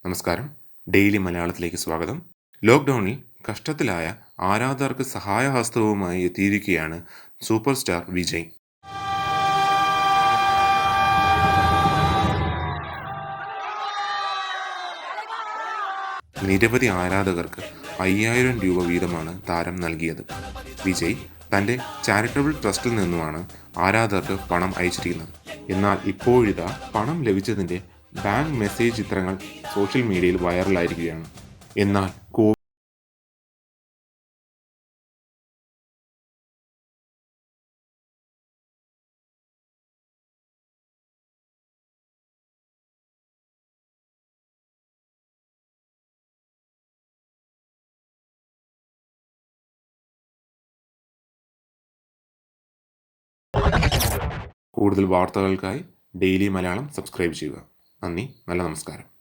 നമസ്കാരം. ഡെയിലി മലയാളത്തിലേക്ക് സ്വാഗതം. ലോക്ക്ഡൗണിൽ കഷ്ടത്തിലായ ആരാധകർക്ക് സഹായഹസ്തവുമായി എത്തിയിരിക്കുകയാണ് സൂപ്പർ സ്റ്റാർ വിജയ്. നിരവധി ആരാധകർക്ക് 5000 രൂപ വീതമാണ് താരം നൽകിയത്. വിജയ് തൻ്റെ ചാരിറ്റബിൾ ട്രസ്റ്റിൽ നിന്നുമാണ് ആരാധകർക്ക് പണം അയച്ചിരിക്കുന്നത്. എന്നാൽ ഇപ്പോഴിതാ പണം ലഭിച്ചതിൻ്റെ ബാങ്ക് മെസ്സേജ് ചിത്രങ്ങൾ സോഷ്യൽ മീഡിയയിൽ വൈറലായിരിക്കുകയാണ്. എന്നാൽ കൂടുതൽ വാർത്തകൾക്കായി ഡെയിലി മലയാളം സബ്സ്ക്രൈബ് ചെയ്യുക. നന്ദി, നല്ല നമസ്കാരം.